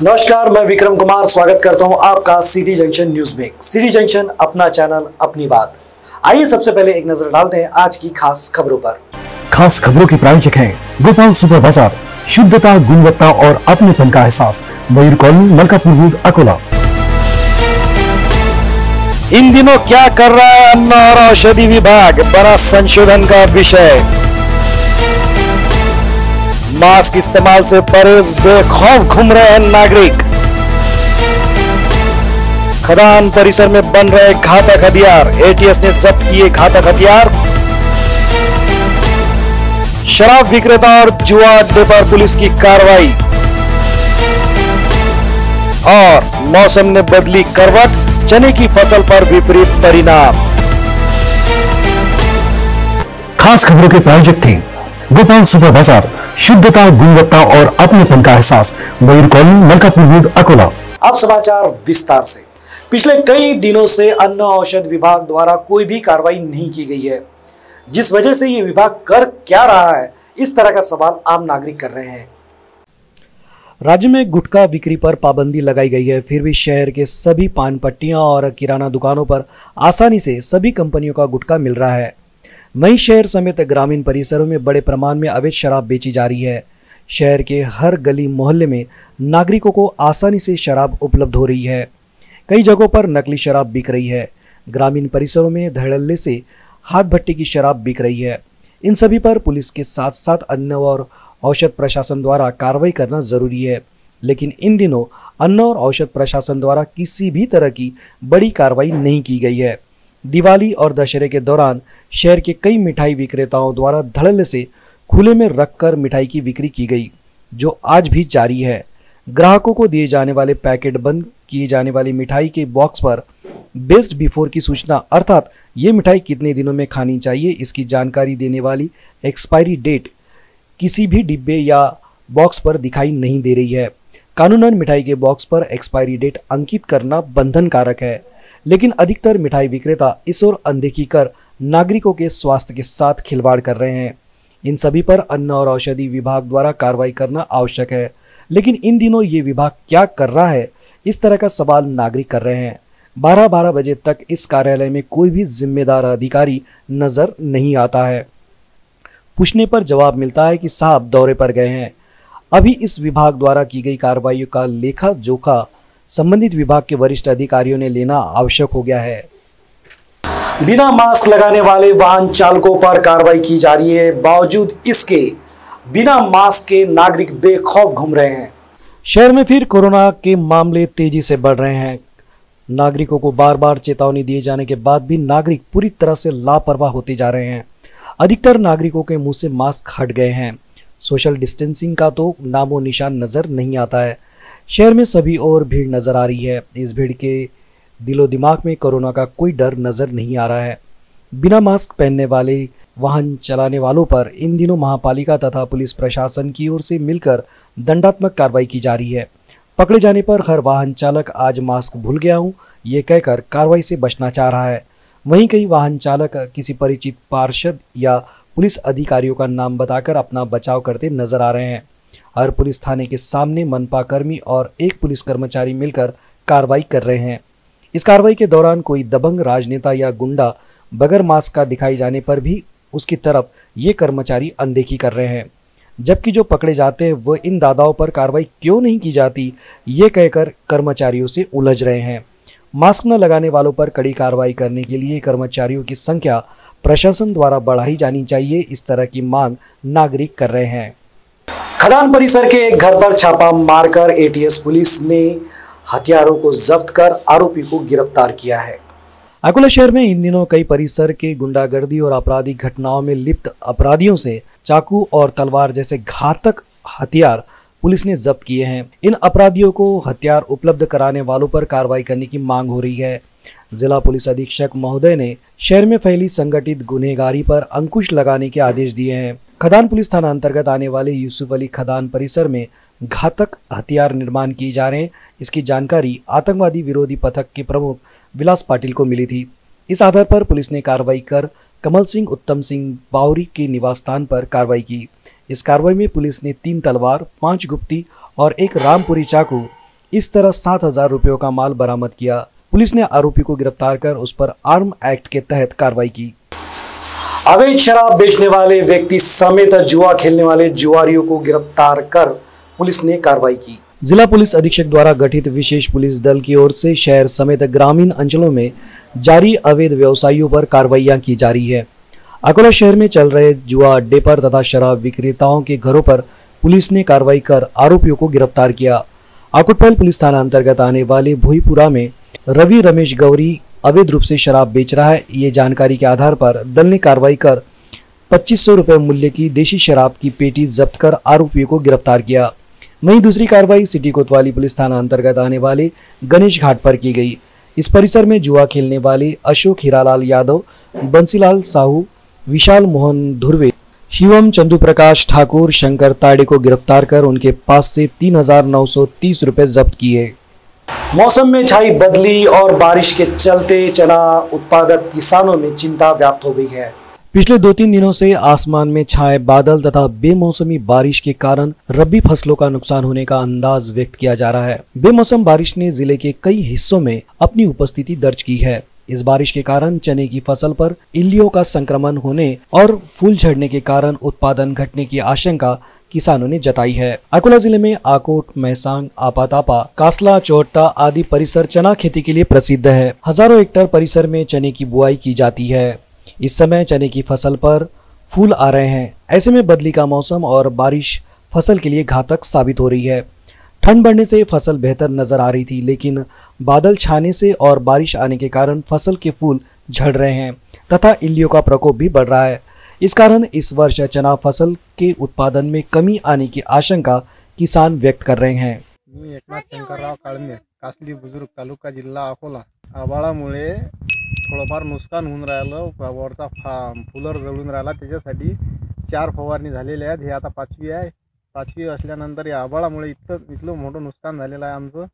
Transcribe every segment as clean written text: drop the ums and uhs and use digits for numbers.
नमस्कार, मैं विक्रम कुमार स्वागत करता हूं आपका सिटी जंक्शन न्यूज में। सिटी जंक्शन अपना चैनल, अपनी बात। आइए सबसे पहले एक नजर डालते हैं आज की खास खबरों पर। खास खबरों के प्रायोजक हैं गोपाल सुपर बाजार, शुद्धता, गुणवत्ता और अपनेपन का एहसास, मयूर कॉलोनी, मलकापुर रोड, अकोला। इन दिनों क्या कर रहा है अन्न और औषधि विभाग, बड़ा संशोधन का विषय। मास्क इस्तेमाल से परहेज, बेखौफ घूम रहे हैं नागरिक। खदान परिसर में बन रहे घातक हथियार, एटीएस ने जब्त किए घातक हथियार। शराब विक्रेता और जुआ अड्डे पर पुलिस की कार्रवाई। और मौसम ने बदली करवट, चने की फसल पर विपरीत परिणाम। खास खबरों के प्रायोजक थे गोपाल सुपर बाजार, शुद्धता, गुणवत्ता और अपनेपन का एहसास, मयूर कॉलोनी, मलकापुर रोड, अकोला। अब समाचार विस्तार से। पिछले कई दिनों से अन्न औषध विभाग द्वारा कोई भी कार्रवाई नहीं की गई है, जिस वजह से ये विभाग कर क्या रहा है, इस तरह का सवाल आम नागरिक कर रहे हैं। राज्य में गुटखा बिक्री पर पाबंदी लगाई गई है, फिर भी शहर के सभी पान पट्टियां और किराना दुकानों पर आसानी से सभी कंपनियों का गुटखा मिल रहा है। वहीं शहर समेत ग्रामीण परिसरों में बड़े प्रमाण में अवैध शराब बेची जा रही है। शहर के हर गली मोहल्ले में नागरिकों को आसानी से शराब उपलब्ध हो रही है। कई जगहों पर नकली शराब बिक रही है। ग्रामीण परिसरों में धड़ल्ले से हाथ भट्टी की शराब बिक रही है। इन सभी पर पुलिस के साथ साथ अन्न और औषध प्रशासन द्वारा कार्रवाई करना जरूरी है, लेकिन इन दिनों अन्न और औषध प्रशासन द्वारा किसी भी तरह की बड़ी कार्रवाई नहीं की गई है। दिवाली और दशहरे के दौरान शहर के कई मिठाई विक्रेताओं द्वारा धड़ल्ले से खुले में रखकर मिठाई की बिक्री की गई, जो आज भी जारी है। ग्राहकों को दिए जाने वाले पैकेट बंद किए जाने वाली मिठाई के बॉक्स पर बेस्ट बिफोर की सूचना, अर्थात ये मिठाई कितने दिनों में खानी चाहिए, इसकी जानकारी देने वाली एक्सपायरी डेट किसी भी डिब्बे या बॉक्स पर दिखाई नहीं दे रही है। कानूनन मिठाई के बॉक्स पर एक्सपायरी डेट अंकित करना बंधन कारक है, लेकिन अधिकतर मिठाई विक्रेता इस ओर अनदेखी कर नागरिकों के स्वास्थ्य के साथ खिलवाड़ कर रहे हैं। इन सभी पर अन्न और औषधि विभाग द्वारा कार्रवाई करना आवश्यक है, लेकिन इन दिनों ये विभाग क्या कर रहा है, इस तरह का सवाल नागरिक कर रहे हैं। 12-12 बजे तक इस कार्यालय में कोई भी जिम्मेदार अधिकारी नजर नहीं आता है। पूछने पर जवाब मिलता है कि साहब दौरे पर गए हैं। अभी इस विभाग द्वारा की गई कार्रवाई का लेखा जोखा संबंधित विभाग के वरिष्ठ अधिकारियों ने लेना आवश्यक हो गया है। बिना मास्क लगाने वाले वाहन चालकों पर कार्रवाई की जा रही है। बावजूद इसके बिना मास्क के नागरिक बेखौफ घूम रहे हैं। शहर में फिर कोरोना के मामले तेजी से बढ़ रहे हैं। नागरिकों को बार बार चेतावनी दिए जाने के बाद भी नागरिक पूरी तरह से लापरवाह होते जा रहे हैं। अधिकतर नागरिकों के मुंह से मास्क हट गए हैं। सोशल डिस्टेंसिंग का तो नामो निशान नजर नहीं आता है। शहर में सभी और भीड़ नजर आ रही है। इस भीड़ के दिलो दिमाग में कोरोना का कोई डर नजर नहीं आ रहा है। बिना मास्क पहनने वाले वाहन चलाने वालों पर इन दिनों महापालिका तथा पुलिस प्रशासन की ओर से मिलकर दंडात्मक कार्रवाई की जा रही है। पकड़े जाने पर हर वाहन चालक आज मास्क भूल गया हूं, ये कहकर कार्रवाई से बचना चाह रहा है। वहीं कई वाहन चालक किसी परिचित पार्षद या पुलिस अधिकारियों का नाम बताकर अपना बचाव करते नजर आ रहे हैं। हर पुलिस थाने के सामने मनपा कर्मी और एक पुलिस कर्मचारी मिलकर कार्रवाई कर रहे हैं। इस कार्रवाई के दौरान कोई दबंग राजनेता या गुंडा बगैर मास्क का दिखाई जाने पर भी उसकी तरफ ये कर्मचारी अनदेखी कर रहे हैं, जबकि जो पकड़े जाते हैं वह इन दादाओं पर कार्रवाई क्यों नहीं की जाती, ये कहकर कर्मचारियों से उलझ रहे हैं। मास्क न लगाने वालों पर कड़ी कार्रवाई करने के लिए कर्मचारियों की संख्या प्रशासन द्वारा बढ़ाई जानी चाहिए, इस तरह की मांग नागरिक कर रहे हैं। खदान परिसर के एक घर पर छापा मारकर एटीएस पुलिस ने हथियारों को जब्त कर आरोपी को गिरफ्तार किया है। अकोला शहर में इन दिनों कई परिसर के गुंडागर्दी और आपराधिक घटनाओं में लिप्त अपराधियों से चाकू और तलवार जैसे घातक हथियार पुलिस ने जब्त किए हैं। इन अपराधियों को हथियार उपलब्ध कराने वालों पर कार्रवाई करने की मांग हो रही है। जिला पुलिस अधीक्षक महोदय ने शहर में फैली संगठित गुनहगारी पर अंकुश लगाने के आदेश दिए हैं। खदान पुलिस थाना अंतर्गत आने वाले यूसुफ अली खदान परिसर में घातक हथियार निर्माण किए जा रहे हैं। इसकी जानकारी आतंकवादी विरोधी पथक के प्रमुख विलास पाटिल को मिली थी। इस आधार पर पुलिस ने कार्रवाई कर कमल सिंह उत्तम सिंह बावरी के निवास स्थान पर कार्रवाई की। इस कार्रवाई में पुलिस ने 3 तलवार, 5 गुप्ती और एक रामपुरी चाकू इस तरह 7,000 रुपयों का माल बरामद किया। पुलिस ने आरोपी को गिरफ्तार कर उस पर आर्म एक्ट के तहत कार्रवाई की। अवैध शराब बेचने वाले व्यक्ति समेत जुआ खेलने वाले जुआरियों को गिरफ्तार कर पुलिस ने कार्रवाई की। जिला पुलिस अधीक्षक द्वारा गठित विशेष पुलिस दल की ओर से शहर समेत ग्रामीण अंचलों में जारी अवैध व्यवसायियों पर कार्रवाइयां की जा रही है। अकोला शहर में चल रहे जुआ अड्डे पर तथा शराब विक्रेताओं के घरों पर पुलिस ने कार्रवाई कर आरोपियों को गिरफ्तार किया। आकुटपल पुलिस थाना अंतर्गत आने वाले भोईपुरा में रवि रमेश गौरी अवैध रूप से शराब बेच रहा है। ये जानकारी के आधार पर दल ने कार्रवाई कर 2500 रुपए मूल्य की देशी शराब की पेटी जब्त कर आरोपियों को गिरफ्तार किया। वहीं दूसरी कार्रवाई सिटी कोतवाली पुलिस थाना अंतर्गत आने वाले गणेश घाट पर की गई। इस परिसर में जुआ खेलने वाले अशोक हीरालाल यादव, बंसीलाल साहू, विशाल मोहन धुर्वे, शिवम चंदू प्रकाश ठाकुर, शंकर ताड़े को गिरफ्तार कर उनके पास से 3,930 रुपए जब्त किए। मौसम में छाई बदली और बारिश के चलते चना उत्पादक किसानों में चिंता व्याप्त हो गई है। पिछले 2-3 दिनों से आसमान में छाए बादल तथा बेमौसमी बारिश के कारण रबी फसलों का नुकसान होने का अंदाज व्यक्त किया जा रहा है। बेमौसम बारिश ने जिले के कई हिस्सों में अपनी उपस्थिति दर्ज की है। इस बारिश के कारण चने की फसल पर इल्लियों का संक्रमण होने और फूल झड़ने के कारण उत्पादन घटने की आशंका किसानों ने जताई है। अकोला जिले में आकोट, मैसांग, आपातापा, कासला, चौट्टा आदि परिसर चना खेती के लिए प्रसिद्ध है। हजारों हेक्टेयर परिसर में चने की बुआई की जाती है। इस समय चने की फसल पर फूल आ रहे हैं। ऐसे में बदली का मौसम और बारिश फसल के लिए घातक साबित हो रही है। ठंड बढ़ने से फसल बेहतर नजर आ रही थी, लेकिन बादल छाने से और बारिश आने के कारण फसल के फूल झड़ रहे हैं तथा इल्लियों का प्रकोप भी बढ़ रहा है। इस कारण इस वर्ष चना फसल के उत्पादन में कमी आने की आशंका किसान व्यक्त कर रहे हैं। मी एकनाथ शंकरराव काळमे, कासली बुजुर्ग, तालुका जिल्हा अकोला। आभाळामुळे थोडंफार नुकसान होऊन राहिलं, वरचा फुलर जळून राहिला, त्याच्यासाठी 4 फवारणी झालेल्या आहेत। हे आता 5वी आहे। 5वी असल्यानंतर या आभाळामुळे इतलं मोठं नुकसान झालेलं आहे आमचं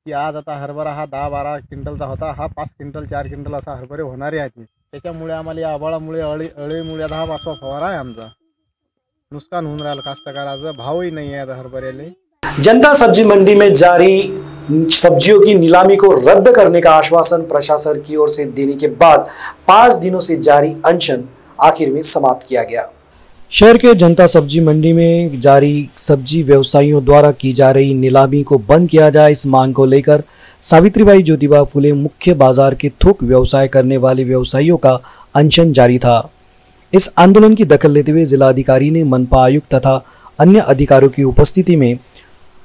की आज आता हरभरा हा 10-12 क्विंटलचा होता, हा 5 क्विंटल 4 क्विंटल असा हरभरे होणारे आहेत। त्याच्यामुळे आम्हाला या आभाळामुळे अळीमुळे 10-5 फवारा आहे आमचा। नुकसान होऊन राहिलं कास्तकाराचं, भावही नाही आहे हरभऱ्याले। जनता सब्जी मंडी में जारी सब्जियों की नीलामी को रद्द करने का आश्वासन प्रशासन की ओर से देने के बाद 5 दिनों से जारी अनशन आखिर में समाप्त किया गया। शहर के जनता सब्जी मंडी में जारी सब्जी व्यवसायियों द्वारा की जा रही नीलामी को बंद किया जाए, इस मांग को लेकर सावित्रीबाई ज्योतिबा फुले मुख्य बाजार के थोक व्यवसाय करने वाले व्यवसायियों का अनशन जारी था। इस आंदोलन की दखल लेते हुए जिलाधिकारी ने मनपा आयुक्त तथा अन्य अधिकारियों की उपस्थिति में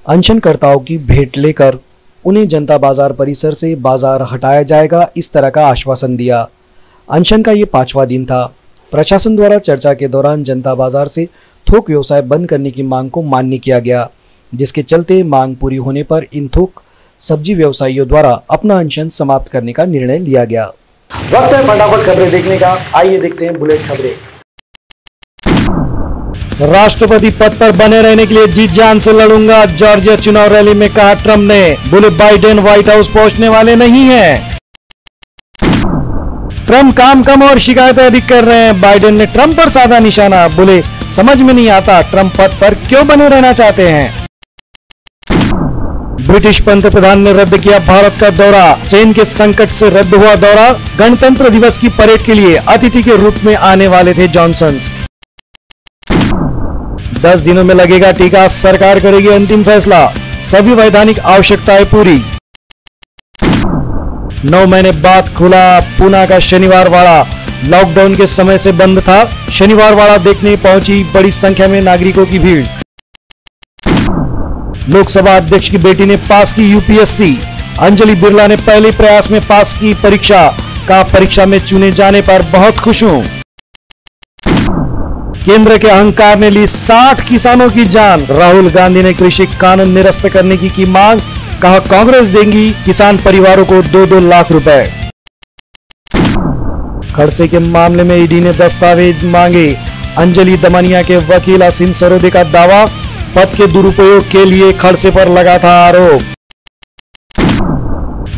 अनशनकर्ताओं की भेंट लेकर उन्हें जनता बाजार परिसर से बाजार हटाया जाएगा, इस तरह का आश्वासन दिया। अनशन का ये 5वां दिन था। प्रशासन द्वारा चर्चा के दौरान जनता बाजार से थोक व्यवसाय बंद करने की मांग को मान्य किया गया, जिसके चलते मांग पूरी होने पर इन थोक सब्जी व्यवसायियों द्वारा अपना अनशन समाप्त करने का निर्णय लिया गया। वक्त है फटाफट खबरें देखने का, आइए देखते हैं बुलेट खबरें। राष्ट्रपति पद पर बने रहने के लिए जी जान से लड़ूंगा, जॉर्जिया चुनाव रैली में कहा ट्रंप ने। बोले बाइडेन व्हाइट हाउस पहुंचने वाले नहीं हैं। ट्रंप काम कम और शिकायतें अधिक कर रहे हैं, बाइडेन ने ट्रंप पर साधा निशाना। बोले समझ में नहीं आता ट्रंप पद पर क्यों बने रहना चाहते हैं। ब्रिटिश पंतप्रधान ने रद्द किया भारत का दौरा, चीन के संकट से रद्द हुआ दौरा। गणतंत्र दिवस की परेड के लिए अतिथि के रूप में आने वाले थे जॉनसन। 10 दिनों में लगेगा टीका, सरकार करेगी अंतिम फैसला, सभी वैधानिक आवश्यकताएं पूरी। 9 महीने बाद खुला पूना का शनिवार वाड़ा, लॉकडाउन के समय से बंद था। शनिवार वाड़ा देखने पहुंची बड़ी संख्या में नागरिकों की भीड़। लोकसभा अध्यक्ष की बेटी ने पास की यूपीएससी, अंजलि बिरला ने पहले प्रयास में पास की परीक्षा का, परीक्षा में चुने जाने पर बहुत खुश हूं। केंद्र के अहंकार ने ली 60 किसानों की जान, राहुल गांधी ने कृषि कानून निरस्त करने की मांग, कहा कांग्रेस देंगी किसान परिवारों को 2-2 लाख रुपए। खड़से के मामले में ईडी ने दस्तावेज मांगे, अंजलि दमनिया के वकील असीम सरोदे का दावा, पद के दुरुपयोग के लिए खड़से पर लगा था आरोप।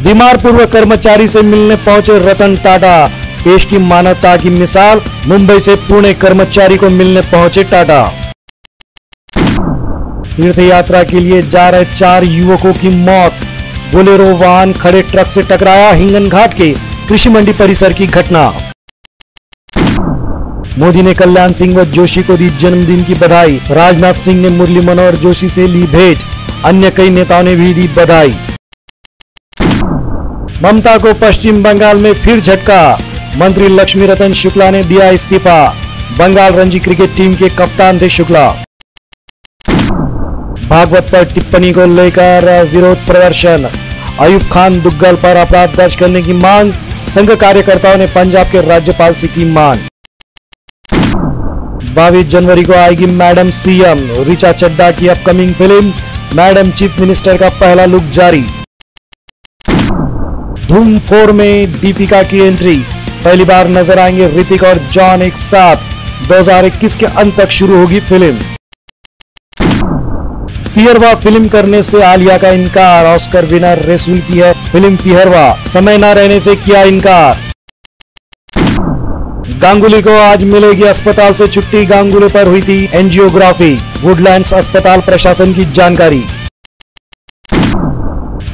बीमार पूर्व कर्मचारी से मिलने पहुंचे रतन टाटा, पेश की मानवता की मिसाल, मुंबई से पुणे कर्मचारी को मिलने पहुंचे टाटा। तीर्थ यात्रा के लिए जा रहे 4 युवकों की मौत, बोलेरो वाहन खड़े ट्रक से टकराया, हिंगन घाट के कृषि मंडी परिसर की घटना। मोदी ने कल्याण सिंह व जोशी को दी जन्मदिन की बधाई, राजनाथ सिंह ने मुरली मनोहर जोशी से ली भेंट, अन्य कई नेताओं ने भी दी बधाई। ममता को पश्चिम बंगाल में फिर झटका, मंत्री लक्ष्मी रतन शुक्ला ने दिया इस्तीफा, बंगाल रणजी क्रिकेट टीम के कप्तान थे शुक्ला। भागवत पर टिप्पणी को लेकर विरोध प्रदर्शन, अयूब खान दुग्गल पर अपराध दर्ज करने की मांग, संघ कार्यकर्ताओं ने पंजाब के राज्यपाल से की मांग। 22 जनवरी को आएगी मैडम सीएम, ऋचा चड्ढा की upcoming film madam chief minister का पहला लुक जारी। धूम 4 में दीपिका की एंट्री, पहली बार नजर आएंगे ऋतिक और जॉन एक साथ, 2021 के अंत तक शुरू होगी फिल्म। पियरवा फिल्म करने से आलिया का इनकार, ऑस्कर विनर रेसूल की है फिल्म पियरवा, समय न रहने से किया इनकार। गांगुली को आज मिलेगी अस्पताल से छुट्टी, गांगुली पर हुई थी एंजियोग्राफी, वुडलैंड्स अस्पताल प्रशासन की जानकारी।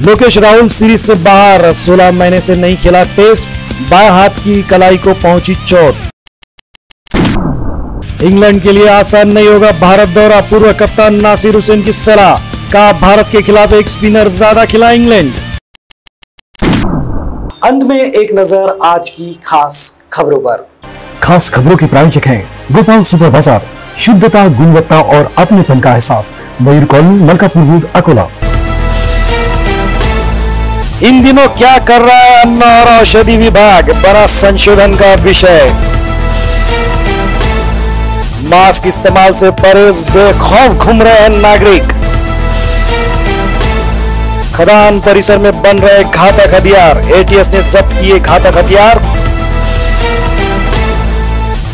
लोकेश राहुल सीरीज से बाहर, 16 महीने से नहीं खेला टेस्ट, बाएं हाथ की कलाई को पहुंची चोट। इंग्लैंड के लिए आसान नहीं होगा भारत दौरा, पूर्व कप्तान नासिर हुसैन की सलाह, कहा भारत के खिलाफ एक स्पिनर ज्यादा खिला इंग्लैंड। अंत में एक नजर आज की खास खबरों पर। खास खबरों के प्रायोजक हैं गोपाल सुपर बाजार, शुद्धता, गुणवत्ता और अपनेपन का एहसास, मयूर कॉलोनी, मलकापुर रोड, अकोला। इन दिनों क्या कर रहा है अन्न और औषधि विभाग, बड़ा संशोधन का विषय। मास्क इस्तेमाल से परहेज, बेखौफ घूम रहे हैं नागरिक। खदान परिसर में बन रहे घातक हथियार, एटीएस ने जब्त किए घातक हथियार।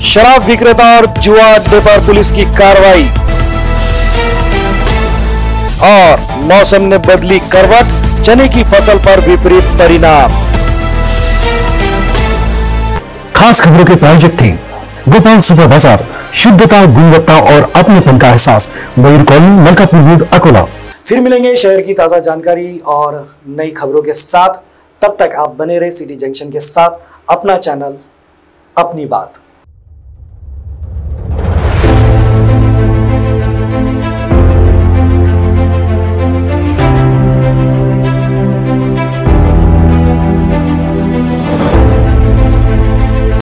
शराब विक्रेता और जुआ अड्डे पर पुलिस की कार्रवाई। और मौसम ने बदली करवट, चने की फसल पर विपरीत परिणाम। खास खबरों के प्रायोजक थे गोपाल सुपर बाजार, शुद्धता, गुणवत्ता और अपनेपन का एहसास, मयूर कॉलोनी, मलकापुर रोड, अकोला। फिर मिलेंगे शहर की ताजा जानकारी और नई खबरों के साथ, तब तक आप बने रहे सिटी जंक्शन के साथ, अपना चैनल अपनी बात।